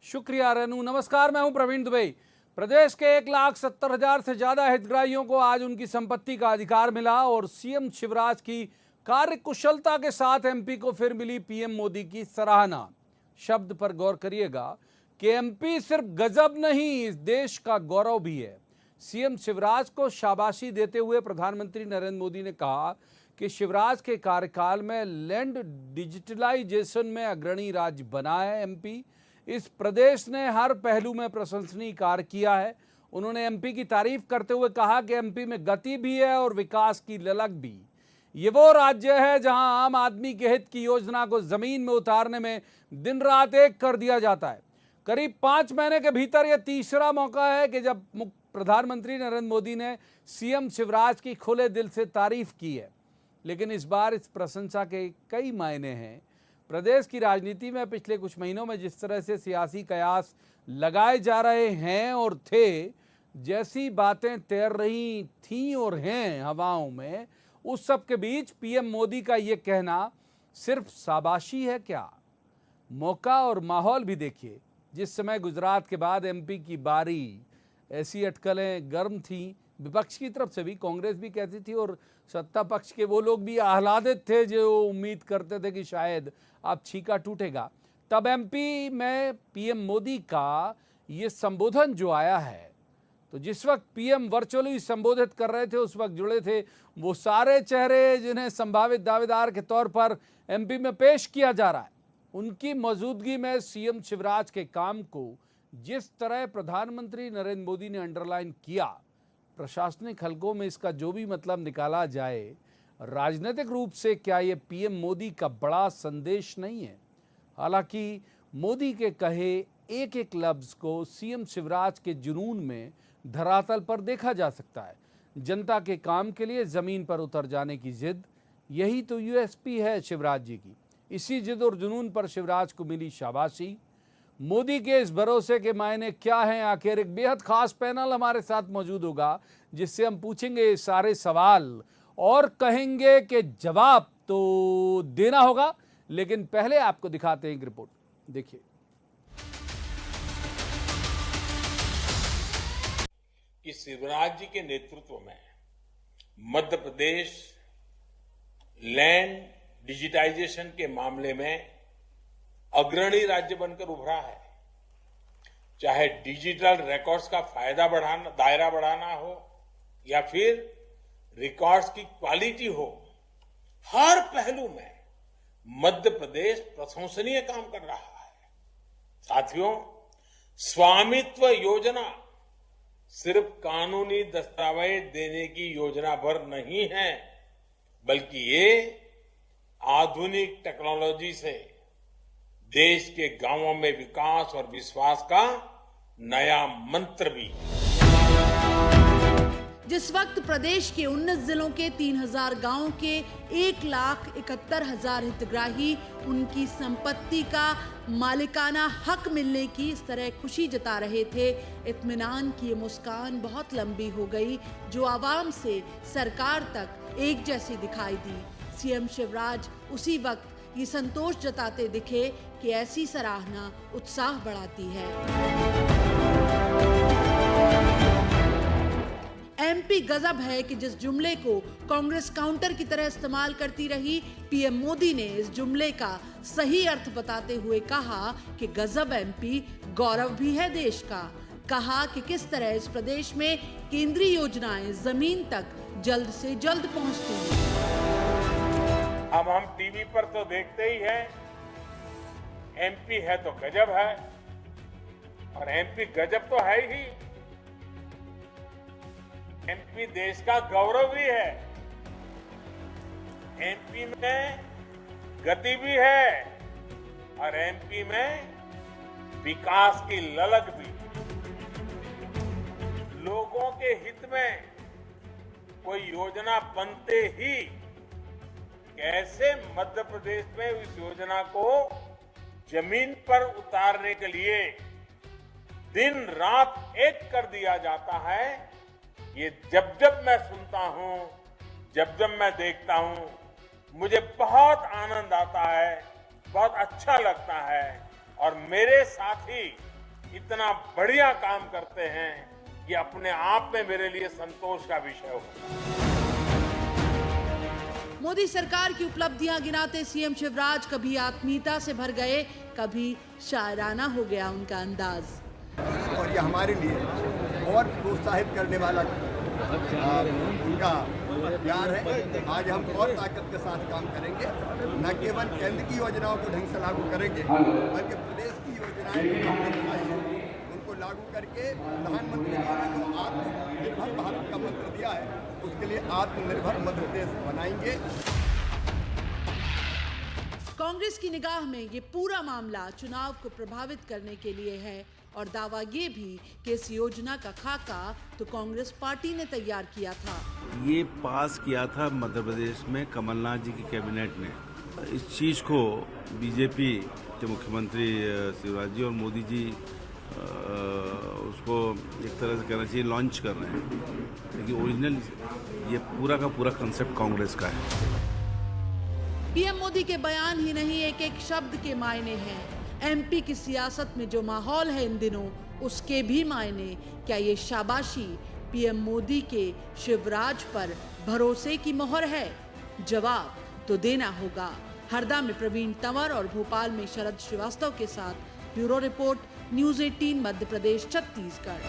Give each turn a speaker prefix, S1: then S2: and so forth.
S1: शुक्रिया रेनू। नमस्कार, मैं हूं प्रवीण दुबे। प्रदेश के 1,70,000 से ज्यादा हितग्राहियों को आज उनकी संपत्ति का अधिकार मिला और सीएम शिवराज की कार्यकुशलता के साथ एमपी को फिर मिली पीएम मोदी की सराहना। शब्द पर गौर करिएगा कि एमपी सिर्फ गजब नहीं, इस देश का गौरव भी है। सीएम शिवराज को शाबाशी देते हुए प्रधानमंत्री नरेंद्र मोदी ने कहा कि शिवराज के कार्यकाल में लैंड डिजिटलाइजेशन में अग्रणी राज्य बना है एमपी। इस प्रदेश ने हर पहलू में प्रशंसनीय कार्य किया है। उन्होंने एमपी की तारीफ करते हुए कहा कि एमपी में गति भी है और विकास की ललक भी। ये वो राज्य है जहां आम आदमी के हित की योजना को जमीन में उतारने में दिन रात एक कर दिया जाता है। करीब 5 महीने के भीतर यह तीसरा मौका है कि जब प्रधानमंत्री नरेंद्र मोदी ने सीएम शिवराज की खुले दिल से तारीफ की है। लेकिन इस बार इस प्रशंसा के कई मायने हैं। प्रदेश की राजनीति में पिछले कुछ महीनों में जिस तरह से सियासी कयास लगाए जा रहे हैं और थे, जैसी बातें तैर रही थीं और हैं हवाओं में, उस सब के बीच पीएम मोदी का ये कहना सिर्फ शाबाशी है क्या? मौका और माहौल भी देखिए। जिस समय गुजरात के बाद एमपी की बारी, ऐसी अटकलें गर्म थीं। विपक्ष की तरफ से भी, कांग्रेस भी कहती थी और सत्ता पक्ष के वो लोग भी आह्लादित थे जो उम्मीद करते थे कि शायद अब छीका टूटेगा। तब एमपी में पीएम मोदी का ये संबोधन जो आया है, तो जिस वक्त पीएम वर्चुअली संबोधित कर रहे थे, उस वक्त जुड़े थे वो सारे चेहरे जिन्हें संभावित दावेदार के तौर पर एमपी में पेश किया जा रहा है। उनकी मौजूदगी में सीएम शिवराज के काम को जिस तरह प्रधानमंत्री नरेंद्र मोदी ने अंडरलाइन किया, प्रशासनिक हलकों में इसका जो भी मतलब निकाला जाए, राजनीतिक रूप से क्या ये पीएम मोदी का बड़ा संदेश नहीं है? हालांकि मोदी के कहे एक एक लफ्ज को सीएम शिवराज के जुनून में धरातल पर देखा जा सकता है। जनता के काम के लिए जमीन पर उतर जाने की जिद, यही तो यूएसपी है शिवराज जी की। इसी जिद और जुनून पर शिवराज को मिली शाबाशी। मोदी के इस भरोसे के मायने क्या हैं? आखिर एक बेहद खास पैनल हमारे साथ मौजूद होगा जिससे हम पूछेंगे सारे सवाल और कहेंगे कि जवाब तो देना होगा। लेकिन पहले आपको दिखाते हैं एक रिपोर्ट, देखिए।
S2: कि शिवराज जी के नेतृत्व में मध्य प्रदेश लैंड डिजिटाइजेशन के मामले में अग्रणी राज्य बनकर उभरा है। चाहे डिजिटल रिकॉर्ड्स का दायरा बढ़ाना हो या फिर रिकॉर्ड्स की क्वालिटी हो, हर पहलू में मध्य प्रदेश प्रशंसनीय काम कर रहा है। साथियों, स्वामित्व योजना सिर्फ कानूनी दस्तावेज देने की योजना भर नहीं है, बल्कि ये आधुनिक टेक्नोलॉजी से देश के गांवों में विकास और विश्वास का नया मंत्र भी है।
S3: जिस वक्त प्रदेश के 19 जिलों के 3,000 गांवों के 1,71,000 हितग्राही उनकी संपत्ति का मालिकाना हक मिलने की इस तरह खुशी जता रहे थे, इत्मीनान की ये मुस्कान बहुत लंबी हो गई जो आवाम से सरकार तक एक जैसी दिखाई दी। सीएम शिवराज उसी वक्त ये संतोष जताते दिखे कि ऐसी सराहना उत्साह बढ़ाती है। एमपी गजब है कि जिस जुमले को कांग्रेस काउंटर की तरह इस्तेमाल करती रही, पीएम मोदी ने इस जुमले का सही अर्थ बताते हुए कहा कि गजब एमपी, गौरव भी है देश का। कहा कि किस तरह इस प्रदेश में केंद्रीय योजनाएं जमीन तक जल्द से जल्द पहुंचती हैं।
S2: अब हम टीवी पर तो देखते ही हैं, एमपी है तो गजब है, और एमपी गजब तो है ही। एमपी देश का गौरव भी है। एमपी में गति भी है और एमपी में विकास की ललक भी। लोगों के हित में कोई योजना बनते ही कैसे मध्य प्रदेश में इस योजना को जमीन पर उतारने के लिए दिन रात एक कर दिया जाता है, ये जब जब मैं सुनता हूं, जब जब मैं देखता हूं, मुझे बहुत आनंद आता है, बहुत अच्छा लगता है। और मेरे साथी इतना बढ़िया काम करते हैं ये अपने आप में मेरे लिए संतोष का विषय होगा।
S3: मोदी सरकार की उपलब्धियां गिनाते सीएम शिवराज कभी आत्मीयता से भर गए, कभी शायराना हो गया उनका अंदाज।
S4: और ये हमारे लिए और प्रोत्साहित करने वाला उनका प्यार है। आज हम और ताकत के साथ काम करेंगे, न केवल केंद्र की योजनाओं को ढंग से लागू करेंगे बल्कि प्रदेश की योजनाएं जो हमने बनाई हैं उनको लागू करके प्रधानमंत्री जी ने जो आत्मनिर्भर भारत का मंत्र दिया है उसके लिए आत्मनिर्भर मध्य प्रदेश बनाएंगे।
S3: कांग्रेस की निगाह में ये पूरा मामला चुनाव को प्रभावित करने के लिए है और दावा ये भी कि इस योजना का खाका तो कांग्रेस पार्टी ने तैयार किया था।
S5: ये पास किया था मध्य प्रदेश में कमलनाथ जी की कैबिनेट ने। इस चीज को बीजेपी के मुख्यमंत्री शिवराज जी और मोदी जी उसको एक तरह से कहना चाहिए लॉन्च कर रहे हैं, लेकिन ओरिजिनल ये पूरा का पूरा कंसेप्ट कांग्रेस का है।
S3: पीएम मोदी के बयान ही नहीं, एक एक शब्द के मायने हैं। एमपी की सियासत में जो माहौल है इन दिनों उसके भी मायने। क्या ये शाबाशी पीएम मोदी के शिवराज पर भरोसे की मोहर है? जवाब तो देना होगा। हरदा में प्रवीण तंवर और भोपाल में शरद श्रीवास्तव के साथ bureau report, news 18 Madhya Pradesh Chhattisgarh.